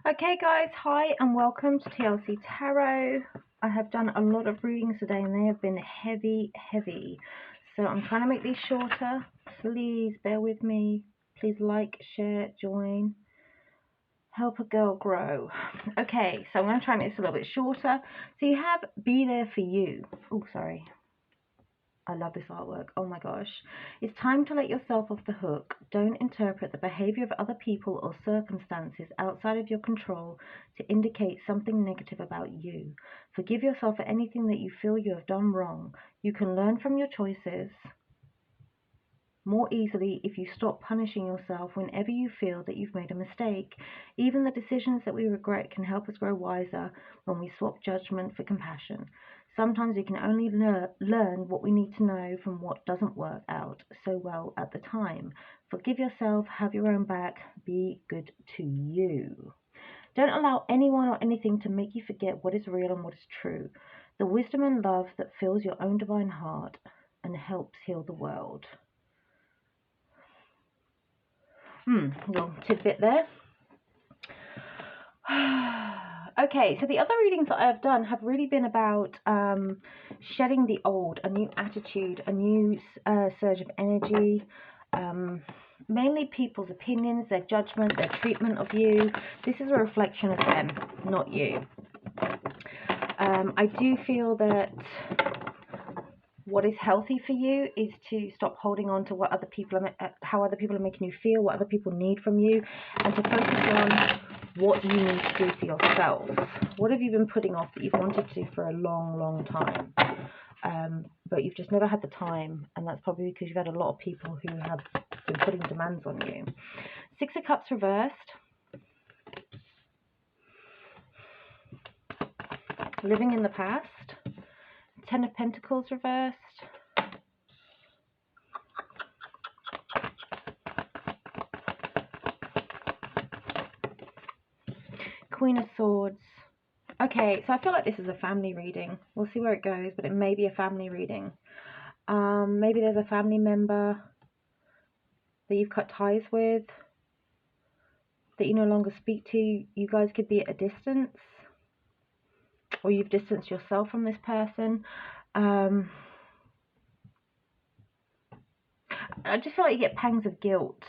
Okay guys, hi and welcome to TLC Tarot. I have done a lot of readings today and they have been heavy. So I'm trying to make these shorter. Please bear with me. Please like, share, join. Help a girl grow. Okay, so I'm going to try and make this a little bit shorter. So you have Be There For You. Oh, sorry. I love this artwork. Oh my gosh. It's time to let yourself off the hook. Don't interpret the behavior of other people or circumstances outside of your control to indicate something negative about you. Forgive yourself for anything that you feel you have done wrong. You can learn from your choices more easily if you stop punishing yourself whenever you feel that you've made a mistake. Even the decisions that we regret can help us grow wiser when we swap judgment for compassion. Sometimes we can only learn what we need to know from what doesn't work out so well at the time. Forgive yourself, have your own back, be good to you. Don't allow anyone or anything to make you forget what is real and what is true. The wisdom and love that fills your own divine heart and helps heal the world. Little tidbit there. Okay, so the other readings that I have done have really been about shedding the old, a new attitude, a new surge of energy, mainly people's opinions, their judgment, their treatment of you. This is a reflection of them, not you. I do feel that what is healthy for you is to stop holding on to what other people are, how other people are making you feel, what other people need from you, and to focus on what you need to do for yourself. What have you been putting off that you've wanted to do for a long time, but you've just never had the time, and that's probably because you've had a lot of people who have been putting demands on you. Six of Cups reversed. Living in the past. Ten of Pentacles reversed. Queen of Swords. Okay, so I feel like this is a family reading. We'll see where it goes, but it may be a family reading. Maybe there's a family member that you've cut ties with, that you no longer speak to. You guys could be at a distance, or you've distanced yourself from this person. I just feel like you get pangs of guilt,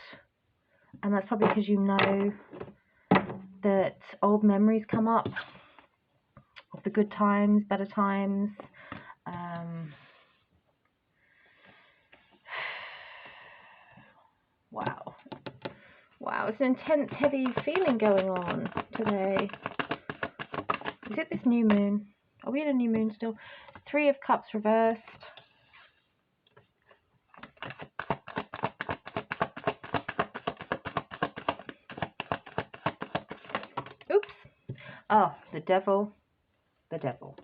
and that's probably because you know that old memories come up of the good times, better times. Wow, it's an intense, heavy feeling going on today. Is it this new moon? Are we in a new moon still? Three of Cups reversed. Oops. Oh, the devil. The devil.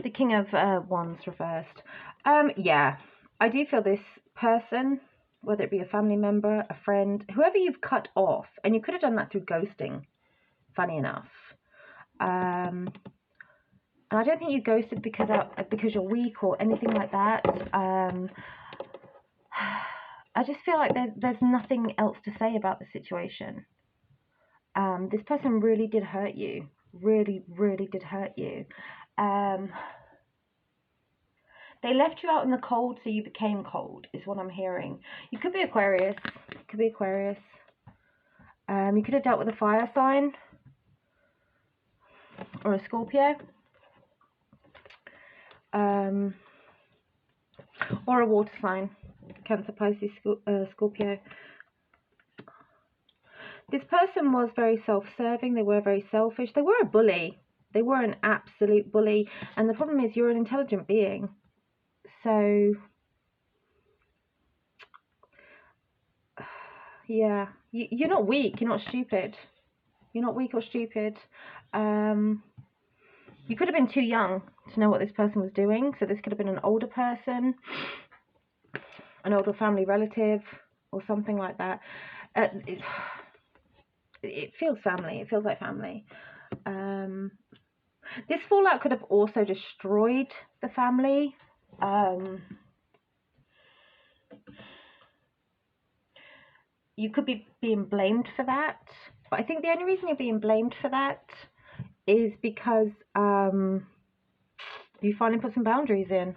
The King of Wands reversed. Yeah, I do feel this person, whether it be a family member, a friend, whoever you've cut off, and you could have done that through ghosting, funny enough. And I don't think you ghosted because you're weak or anything like that. I just feel like there's nothing else to say about the situation. This person really did hurt you. Really did hurt you. They left you out in the cold, so you became cold, is what I'm hearing. You could be Aquarius. Could be Aquarius. You could have dealt with a fire sign or a Scorpio. Or a water sign. Cancer, Pisces, Scorpio. This person was very self-serving. They were very selfish. They were a bully. They were an absolute bully. And the problem is you're an intelligent being. So, yeah. You're not weak. You're not stupid. You're not weak or stupid. You could have been too young to know what this person was doing. So this could have been an older person, an older family relative, or something like that. It feels family. It feels like family. This fallout could have also destroyed the family. you could be being blamed for that. But I think the only reason you're being blamed for that is because you finally put some boundaries in.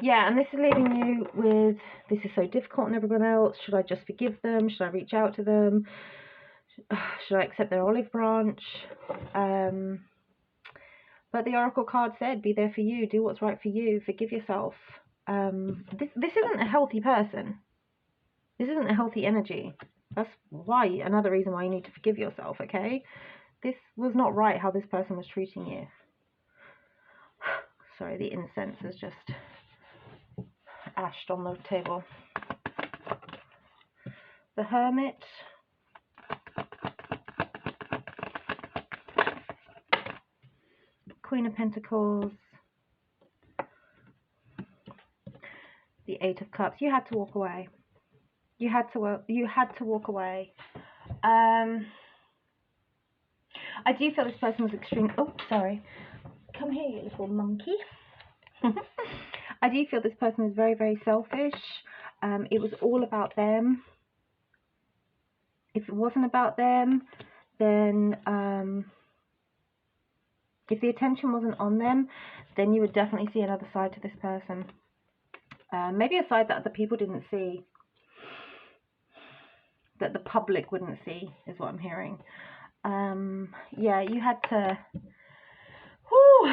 Yeah, and this is leaving you with, this is so difficult on everyone else. Should I just forgive them? Should I reach out to them? Should I accept their olive branch? But the oracle card said, be there for you, do what's right for you, forgive yourself. This isn't a healthy person. This isn't a healthy energy. That's why, another reason why you need to forgive yourself, okay? This was not right how this person was treating you. Sorry, the incense is just ashed on the table. The Hermit. Queen of Pentacles. The Eight of Cups. You had to walk away. You had to walk away. I do feel this person was extreme. Oh, sorry. Come here, you little monkey. I do feel this person was very, very selfish. It was all about them. If it wasn't about them, then if the attention wasn't on them, then you would definitely see another side to this person. Maybe a side that other people didn't see, that the public wouldn't see, is what I'm hearing. Yeah, you had to... Whew,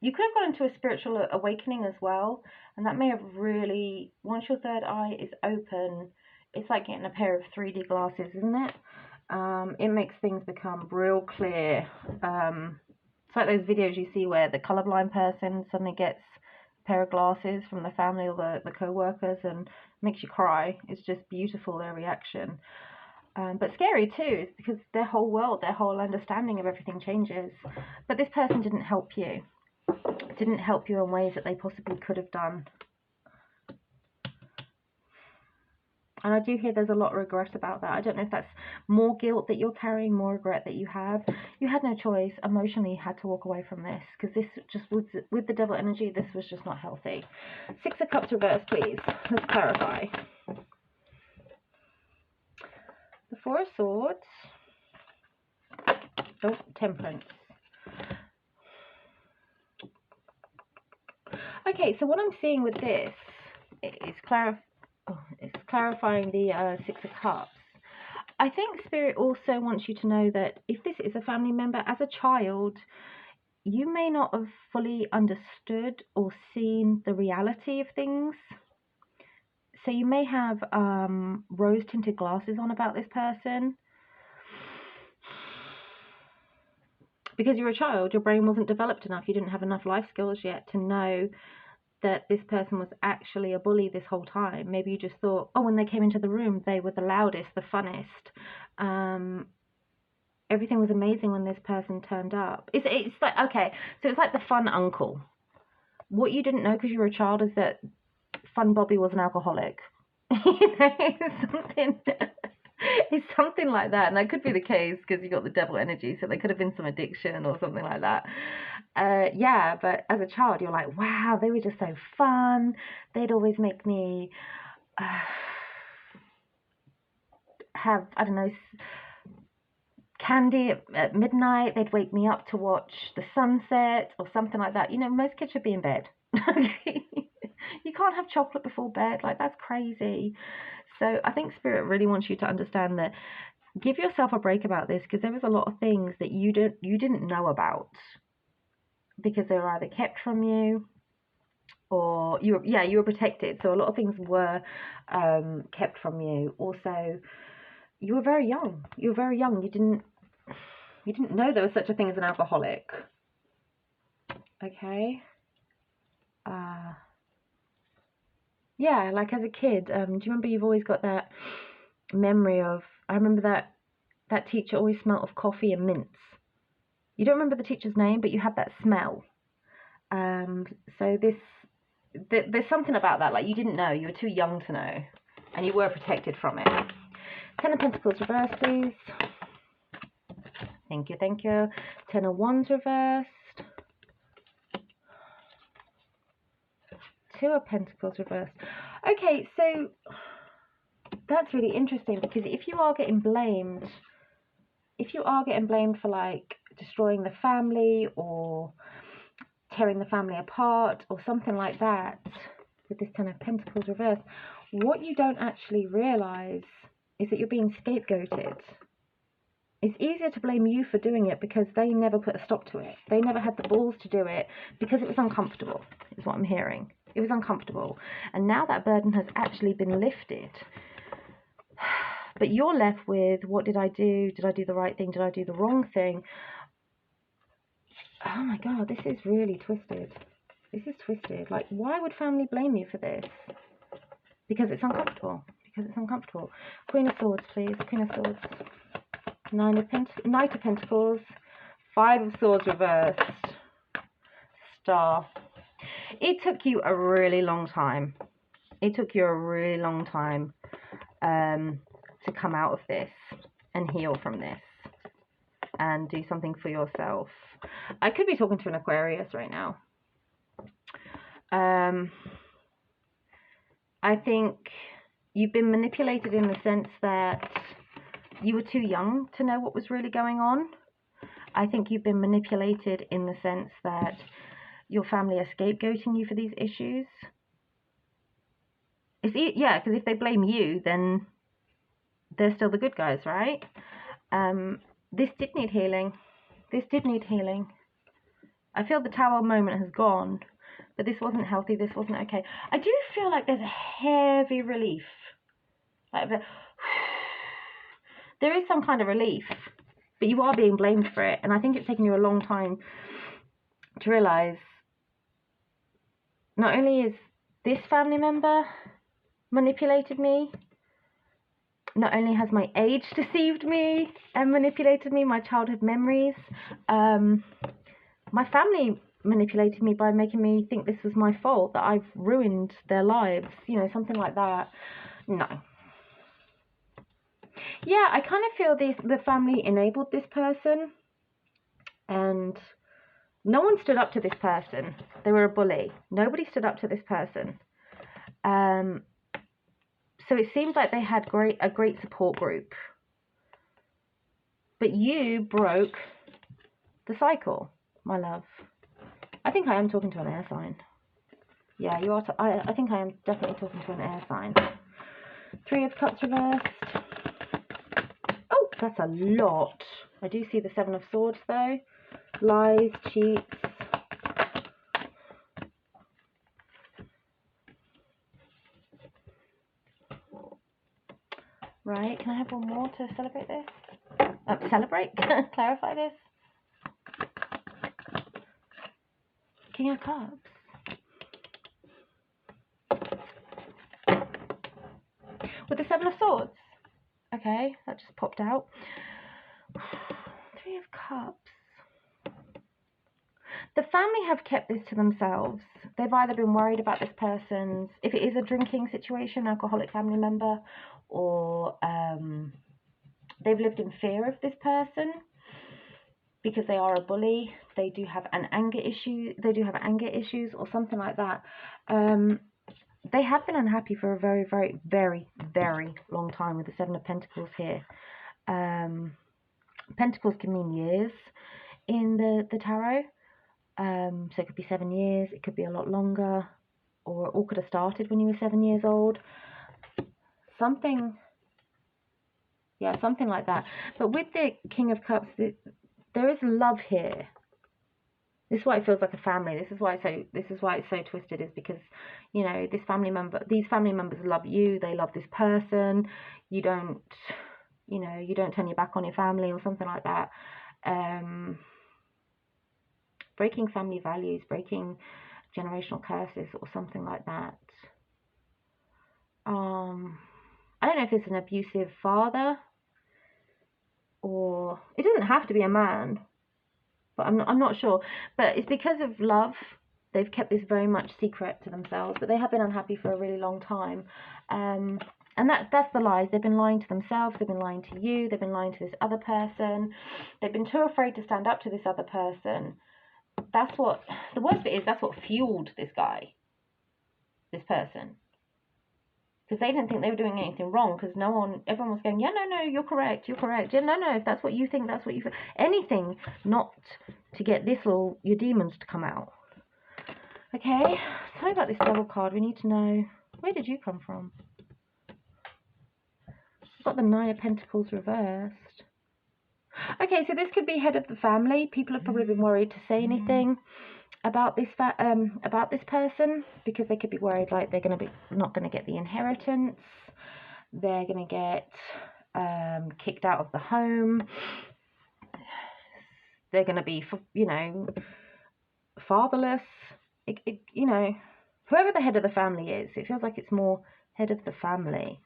you could have gone into a spiritual awakening as well, and that may have really, once your third eye is open, it's like getting a pair of 3D glasses, isn't it? It makes things become real clear. It's like those videos you see where the colorblind person suddenly gets a pair of glasses from the family or the co-workers and makes you cry. It's just beautiful, their reaction. But scary too, because their whole world, their whole understanding of everything changes. But this person didn't help you. Didn't help you in ways that they possibly could have done. And I do hear there's a lot of regret about that. I don't know if that's more guilt that you're carrying, more regret that you have. You had no choice. Emotionally, you had to walk away from this, because this just was, with the devil energy, this was just not healthy. Six of Cups reverse, please. Let's clarify. The Four of Swords. Oh, Temperance. Okay, so what I'm seeing with this is clarifying the Six of Cups. I think Spirit also wants you to know that if this is a family member, as a child, you may not have fully understood or seen the reality of things. So you may have rose-tinted glasses on about this person. Because you're a child, your brain wasn't developed enough. You didn't have enough life skills yet to know that this person was actually a bully this whole time. Maybe you just thought, oh, when they came into the room, they were the loudest, the funnest. Everything was amazing when this person turned up. It's like, okay, so it's like the fun uncle. What you didn't know because you were a child is that Fun Bobby was an alcoholic. It's something like that, and that could be the case because you got the devil energy, so there could have been some addiction or something like that. Yeah, but as a child, you're like, wow, they were just so fun. They'd always make me have, I don't know, candy at midnight. They'd wake me up to watch the sunset or something like that. You know, most kids should be in bed. You can't have chocolate before bed. Like, that's crazy. So I think Spirit really wants you to understand that. Give yourself a break about this, because there was a lot of things that you didn't know about, because they were either kept from you or you were protected. So a lot of things were kept from you. Also, you were very young. You were very young. You didn't know there was such a thing as an alcoholic. Okay. Yeah, like as a kid, do you remember you've always got that memory of, I remember that teacher always smelled of coffee and mints. You don't remember the teacher's name, but you have that smell. So there's something about that, like you didn't know, you were too young to know, and you were protected from it. Ten of Pentacles reverse, please. Thank you, thank you. Ten of Wands reversed. Two of Pentacles reversed. Okay, so that's really interesting, because if you are getting blamed for like destroying the family or tearing the family apart or something like that, with this Ten of Pentacles reversed, what you don't actually realize is that you're being scapegoated. It's easier to blame you for doing it because they never put a stop to it. They never had the balls to do it because it was uncomfortable, is what I'm hearing. It was uncomfortable. And now that burden has actually been lifted. But you're left with, what did I do? Did I do the right thing? Did I do the wrong thing? Oh my God, this is really twisted. This is twisted. Like, why would family blame you for this? Because it's uncomfortable. Because it's uncomfortable. Queen of Swords, please. Queen of Swords. Knight of Pentacles. Five of Swords reversed. Star. It took you a really long time. It took you a really long time to come out of this and heal from this and do something for yourself. I could be talking to an Aquarius right now. I think you've been manipulated in the sense that you were too young to know what was really going on. I think you've been manipulated in the sense that your family are scapegoating you for these issues. Yeah, because if they blame you, then they're still the good guys, right? This did need healing. This did need healing. I feel the Tower moment has gone, but this wasn't healthy. This wasn't okay. I do feel like there's a heavy relief. Like there is some kind of relief, but you are being blamed for it. And I think it's taken you a long time to realize not only is this family member manipulated me, not only has my age deceived me and manipulated me, my childhood memories, my family manipulated me by making me think this was my fault, that I've ruined their lives, you know, something like that. No. Yeah, I kind of feel the family enabled this person, and no one stood up to this person. They were a bully. Nobody stood up to this person. So it seems like they had a great support group. But you broke the cycle, my love. I think I am talking to an air sign. Yeah, you are. I think I am definitely talking to an air sign. Three of Cups reversed. Oh, that's a lot. I do see the Seven of Swords though. Lies, cheats. Right, can I have one more to celebrate this? Clarify this. King of Cups. With the Seven of Swords. Okay, that just popped out. Three of Cups. The family have kept this to themselves. They've either been worried about this person's, if it is a drinking situation, alcoholic family member, or they've lived in fear of this person because they are a bully. They do have an anger issue. They do have anger issues or something like that. They have been unhappy for a very, very, very, very long time with the Seven of Pentacles here. Pentacles can mean years in the tarot. So it could be 7 years, it could be a lot longer, or it all could have started when you were 7 years old. Something like that. But with the King of Cups, there is love here. This is why it feels like a family. This is why it's so twisted, is because, you know, these family members love you. They love this person. You don't turn your back on your family or something like that. Breaking family values, breaking generational curses or something like that. I don't know if it's an abusive father, or it doesn't have to be a man, but I'm not sure. But it's because of love. They've kept this very much secret to themselves, but they have been unhappy for a really long time. And that's the lies. They've been lying to themselves. They've been lying to you. They've been lying to this other person. They've been too afraid to stand up to this other person. That's what, the worst bit is, that's what fueled this guy, this person. Because they didn't think they were doing anything wrong, because everyone was going, yeah, no, you're correct. Yeah, no, if that's what you think, that's what you feel. Anything not to get your demons to come out. Okay, tell me about this devil card. We need to know, where did you come from? We've got the Nine of Pentacles reversed. Okay, so this could be head of the family. People have probably been worried to say anything about this person, because they could be worried like they're going to be not going to get the inheritance. They're going to get kicked out of the home. They're going to be, fatherless. Whoever the head of the family is, it feels like it's more head of the family,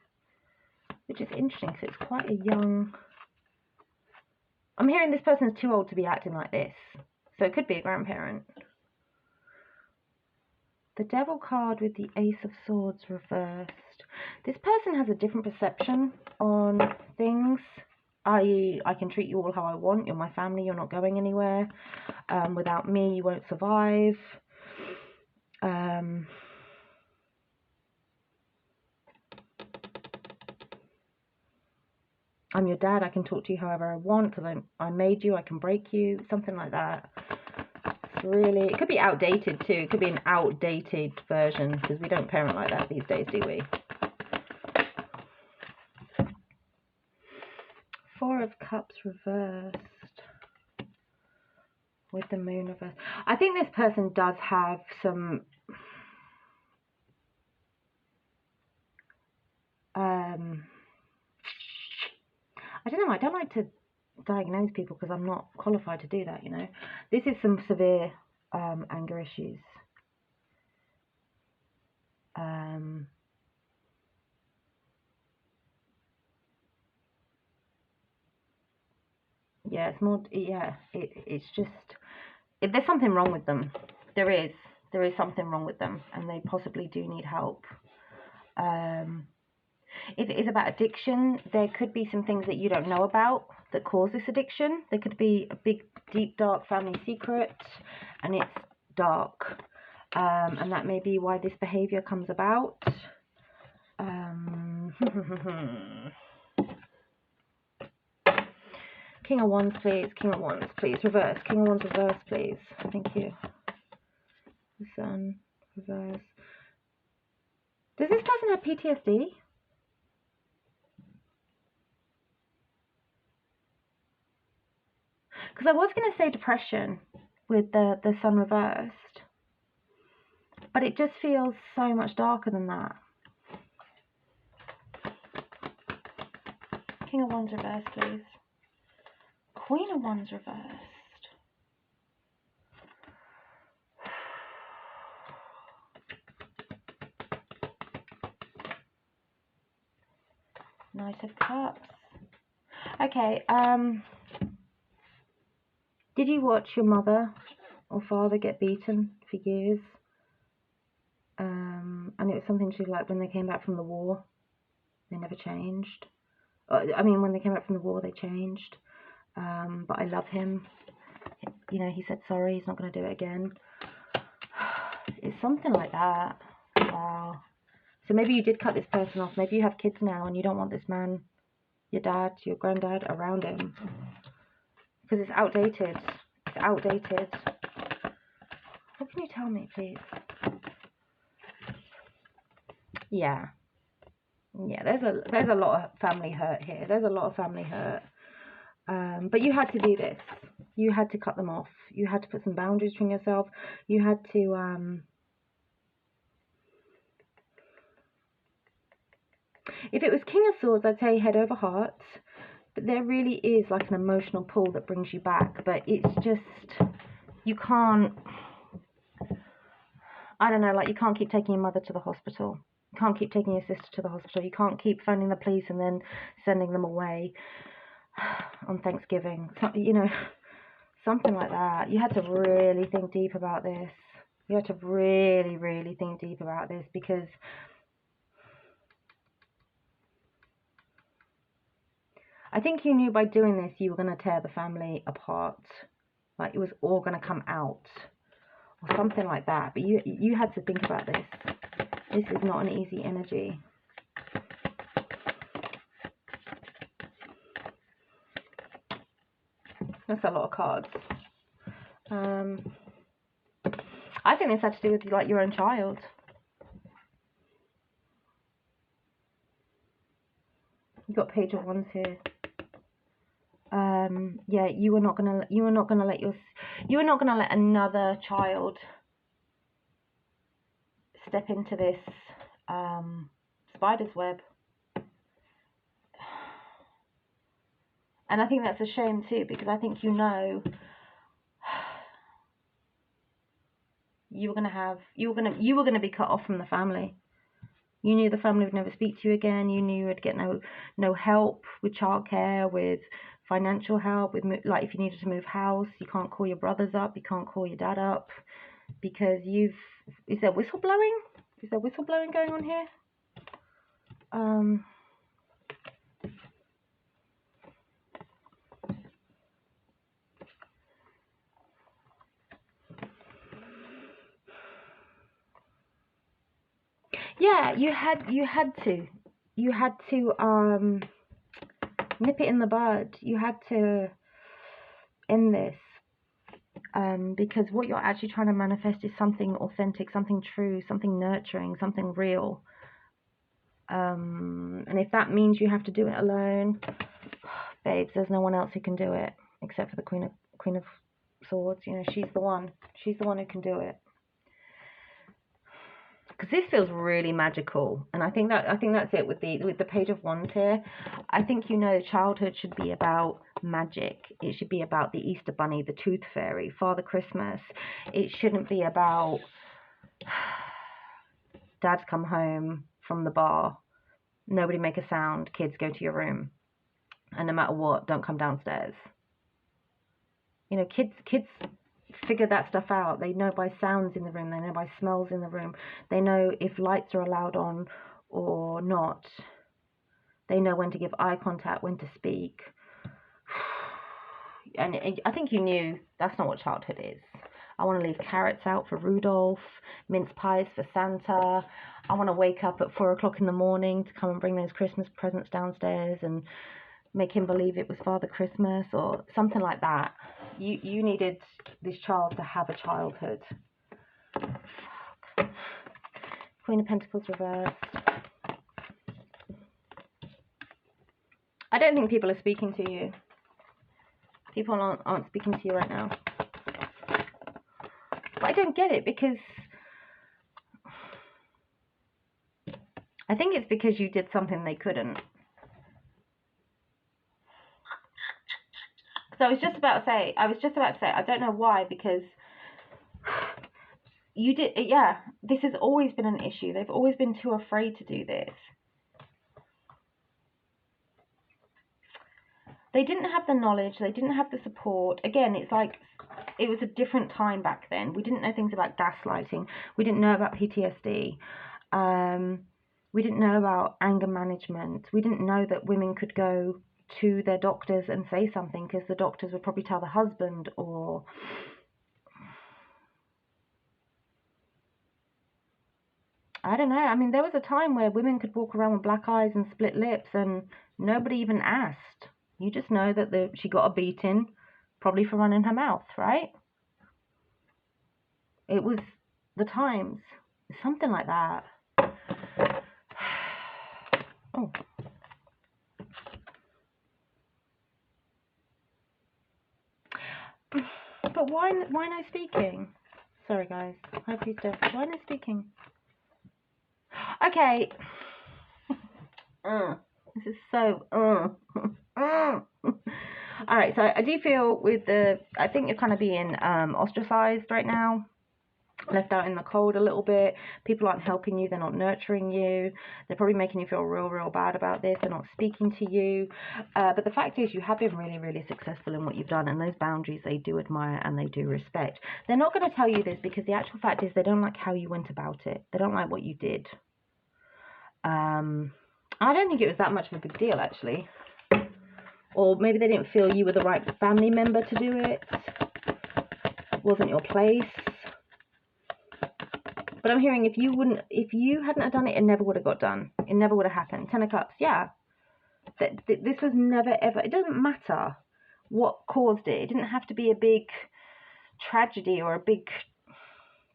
which is interesting because it's quite a young. I'm hearing this person's too old to be acting like this, so it could be a grandparent. The Devil card with the Ace of Swords reversed. This person has a different perception on things, i.e. I can treat you all how I want, you're my family, you're not going anywhere, without me you won't survive. I'm your dad, I can talk to you however I want because I made you, I can break you, something like that. It's really, it could be outdated too, it could be an outdated version because we don't parent like that these days, do we? Four of Cups reversed with the Moon reversed. I think this person does have some I don't know, I don't like to diagnose people because I'm not qualified to do that, you know. This is some severe anger issues. Yeah, it's more, yeah, it's just, there's something wrong with them. There is something wrong with them, and they possibly do need help. If it is about addiction, there could be some things that you don't know about that cause this addiction. There could be a big, deep, dark family secret, and it's dark. And that may be why this behavior comes about. King of Wands, please. King of Wands, please. Reverse. King of Wands, reverse, please. Thank you. The Sun, reverse. Does this person have PTSD? Because I was going to say depression with the Sun reversed, but it just feels so much darker than that. King of Wands reversed, please. Queen of Wands reversed. Knight of Cups. Okay, did you watch your mother or father get beaten for years? And it was something to like when they came back from the war, they never changed. I mean, when they came back from the war, they changed. But I love him. You know, he said sorry, he's not going to do it again. It's something like that. Wow. So maybe you did cut this person off. Maybe you have kids now and you don't want this man, your dad, your granddad, around him. Because it's outdated. It's outdated. What can you tell me, please? Yeah. Yeah, there's a lot of family hurt here. There's a lot of family hurt. But you had to do this. You had to cut them off. You had to put some boundaries between yourself. You had to... If it was King of Swords, I'd say head over heart. But there really is like an emotional pull that brings you back. But it's just... You can't... I don't know, like you can't keep taking your mother to the hospital. You can't keep taking your sister to the hospital. You can't keep phoning the police and then sending them away on Thanksgiving. So, you know, something like that. You had to really think deep about this. You had to really, really think deep about this because I think you knew by doing this you were going to tear the family apart. Like it was all going to come out or something like that. But you had to think about this. This is not an easy energy. That's a lot of cards. I think this had to do with like your own child. You got Page of Wands here. Yeah, you were not gonna let another child step into this spider's web. And I think that's a shame too, because I think you were gonna be cut off from the family. You knew the family would never speak to you again. You knew you would get no help with childcare, with financial help, with like if you needed to move house, you can't call your brothers up, you can't call your dad up, because is there whistleblowing? Is there whistleblowing going on here? Yeah, you had to nip it in the bud. You had to end this, because what you're actually trying to manifest is something authentic, something true, something nurturing, something real. And if that means you have to do it alone, babes, there's no one else who can do it except for the Queen of Swords. You know, she's the one who can do it. Because this feels really magical, and I think that's it with the Page of Wands here. I think childhood should be about magic. It should be about the Easter Bunny, the Tooth Fairy, Father Christmas. It shouldn't be about Dad's come home from the bar, nobody make a sound, kids go to your room, and no matter what, don't come downstairs. You know, kids figure that stuff out. They know by sounds in the room, they know by smells in the room, they know if lights are allowed on or not, they know when to give eye contact, when to speak. And I think you knew that's not what childhood is. I want to leave carrots out for Rudolph, mince pies for Santa. I want to wake up at 4 o'clock in the morning to come and bring those Christmas presents downstairs and make him believe it was Father Christmas or something like that. You needed this child to have a childhood. Fuck. Queen of Pentacles reversed. I don't think people are speaking to you. People aren't speaking to you right now. But I don't get it, because I think it's because you did something they couldn't. So I was just about to say, I don't know why, because you did, yeah, this has always been an issue. They've always been too afraid to do this. They didn't have the knowledge, they didn't have the support. Again, it's like, it was a different time back then. We didn't know things about gaslighting. We didn't know about PTSD. We didn't know about anger management. We didn't know that women could go to their doctors and say something, because the doctors would probably tell the husband, or I don't know. I mean, there was a time where women could walk around with black eyes and split lips and nobody even asked. You just know that she got a beating, probably for running her mouth, right? It was the times. Something like that. Oh. But why no speaking? Sorry, guys. Hi, Peter. Why no speaking? Okay. This is so. Alright, so I do feel I think you're kind of being ostracized right now. Left out in the cold a little bit. People aren't helping you, they're not nurturing you, they're probably making you feel real bad about this, they're not speaking to you, but the fact is you have been really successful in what you've done, and those boundaries they do admire and they do respect. They're not going to tell you this because the actual fact is they don't like how you went about it, they don't like what you did. I don't think it was that much of a big deal, actually, or maybe they didn't feel you were the right family member to do it. It wasn't your place. But I'm hearing if you hadn't have done it, it never would have got done. It never would have happened. 10 of Cups, yeah. This was never, ever, it doesn't matter what caused it. It didn't have to be a big tragedy or a big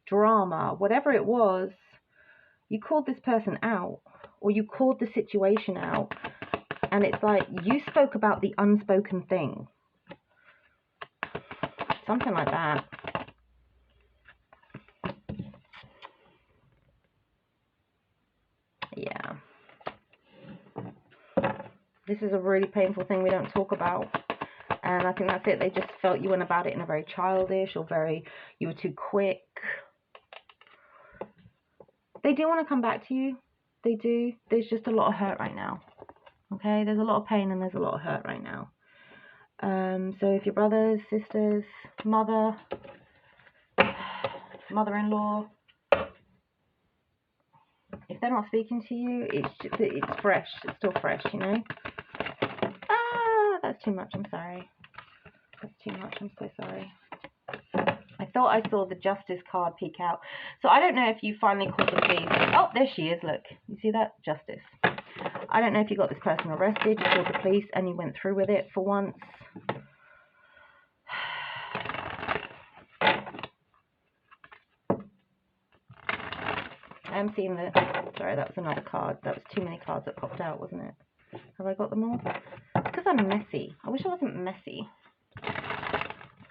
drama. Whatever it was, you called this person out, or you called the situation out, and it's like you spoke about the unspoken thing. Something like that. Yeah. This is a really painful thing we don't talk about. And I think that's it. They just felt you went about it in a very childish or you were too quick. They do want to come back to you. They do. There's just a lot of hurt right now. Okay? There's a lot of pain and there's a lot of hurt right now. So if your brothers, sisters, mother-in-law, if they're not speaking to you, it's fresh. It's still fresh, you know? Ah, that's too much. I'm sorry. That's too much. I'm so sorry. I thought I saw the justice card peek out. So I don't know if you finally called the police. Oh, there she is. Look. You see that? Justice. I don't know if you got this person arrested, you called the police, and you went through with it for once. I'm seeing the... Sorry, that was another card. That was too many cards that popped out, wasn't it? Have I got them all? It's because I'm messy. I wish I wasn't messy.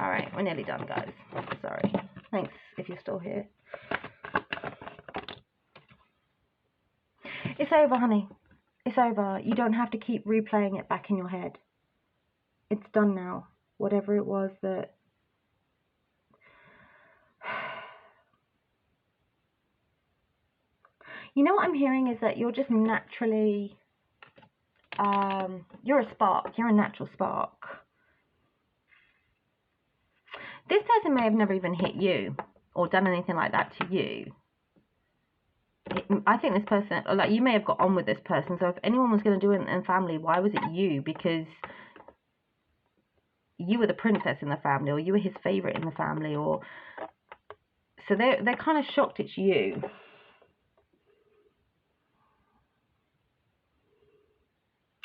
Alright, we're nearly done, guys. Sorry. Thanks if you're still here. It's over, honey. It's over. You don't have to keep replaying it back in your head. It's done now. Whatever it was that... You know what I'm hearing is that you're just naturally... you're a spark. You're a natural spark. This person may have never even hit you or done anything like that to you. I think this person, like, you may have got on with this person. So if anyone was going to do it in family, why was it you? Because you were the princess in the family, or you were his favorite in the family, or so they're kind of shocked it's you.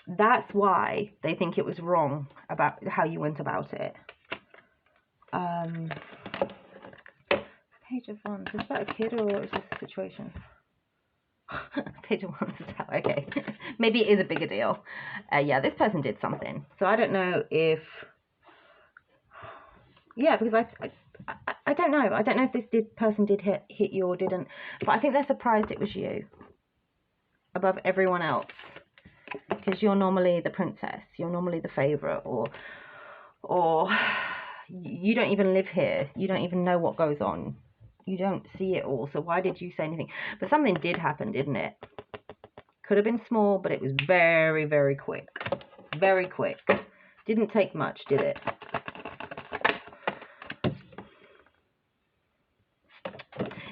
That's why they think it was wrong about how you went about it. Page of Wands. Is that a kid or is this a situation? Page of Wands. Okay. Maybe it is a bigger deal. Yeah, this person did something. So I don't know if... Yeah, because I don't know. I don't know if this person did hit you or didn't. But I think they're surprised it was you. Above everyone else. Because you're normally the princess. You're normally the favourite. Or you don't even live here. You don't even know what goes on. You don't see it all. So why did you say anything? But something did happen, didn't it? Could have been small, but it was very, very quick. Very quick. Didn't take much, did it?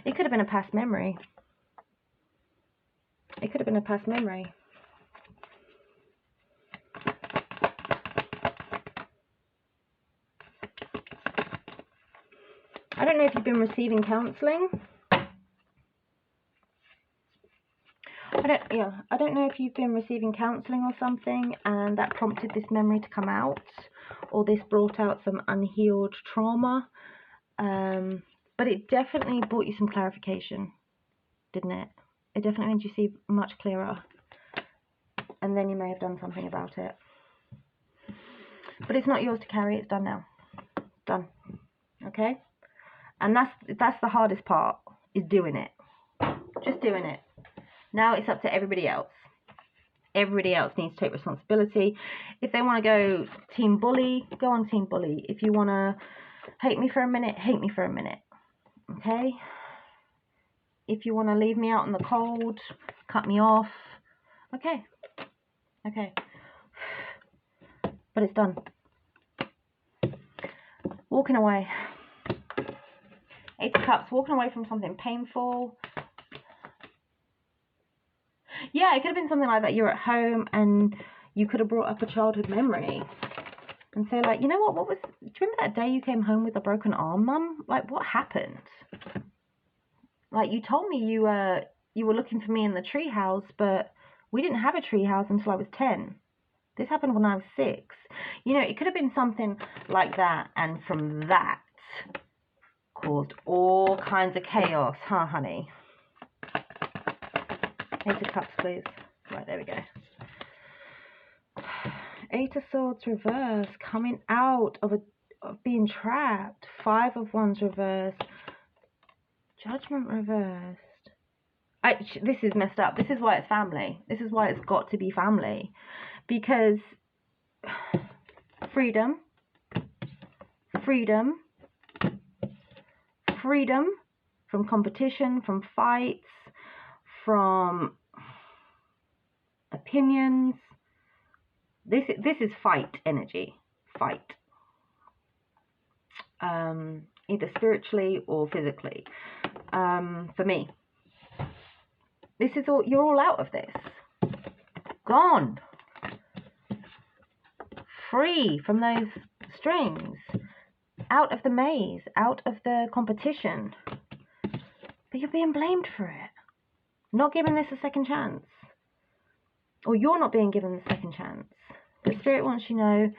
It could have been a past memory. It could have been a past memory. I don't know if you've been receiving counselling. I don't know if you've been receiving counselling or something, and that prompted this memory to come out, or this brought out some unhealed trauma. But it definitely brought you some clarification, didn't it? It definitely made you see much clearer. And then you may have done something about it. But it's not yours to carry. It's done now. Done. Okay? And that's the hardest part, is doing it. Just doing it. Now it's up to everybody else. Everybody else needs to take responsibility. If they want to go team bully, go on team bully. If you want to hate me for a minute, hate me for a minute. Okay? If you want to leave me out in the cold, cut me off. Okay. Okay. But it's done. Walking away. Eight of Cups, walking away from something painful. Yeah, it could have been something like that. You're at home and you could have brought up a childhood memory and say, like, you know what was, do you remember that day you came home with a broken arm, Mum? Like, what happened? Like, you told me you were looking for me in the treehouse, but we didn't have a treehouse until I was 10. This happened when I was 6. You know, it could have been something like that, and from that caused all kinds of chaos, huh, honey? 8 of Cups, please. Right, there we go. 8 of Swords reverse, coming out of being trapped. 5 of Wands reversed. Judgment reversed. This is messed up. This is why it's family. This is why it's got to be family. Because freedom, freedom, freedom from competition, from fights, from opinions. This is fight energy. Fight. Either spiritually or physically. For me. This is all, you're all out of this. Gone. Free from those strings. Out of the maze. Out of the competition. But you're being blamed for it. Not giving this a second chance. Or you're not being given the second chance. But Spirit wants you to know,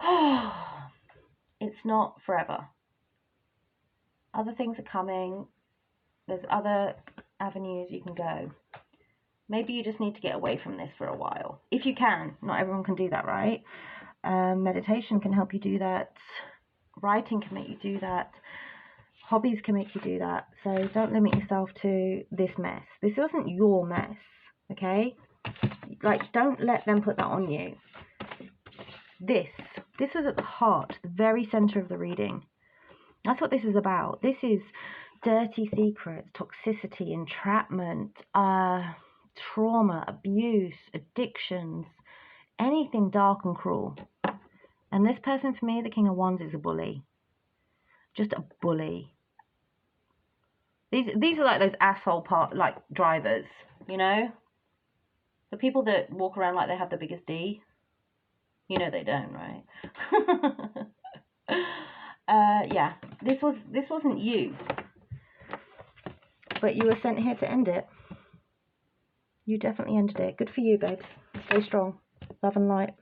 oh, it's not forever. Other things are coming. There's other avenues you can go. Maybe you just need to get away from this for a while. If you can. Not everyone can do that, right? Meditation can help you do that. Writing can make you do that. Hobbies can make you do that. So don't limit yourself to this mess. This wasn't your mess, okay? Like, don't let them put that on you. This was at the heart, the very center of the reading. That's what this is about. This is dirty secrets, toxicity, entrapment, trauma, abuse, addictions, anything dark and cruel. And this person, for me, the King of Wands, is a bully. Just a bully. These are like those asshole drivers, you know? The people that walk around like they have the biggest D. You know they don't, right? Yeah, this wasn't you. But you were sent here to end it. You definitely ended it. Good for you, babes. Stay strong. Love and light.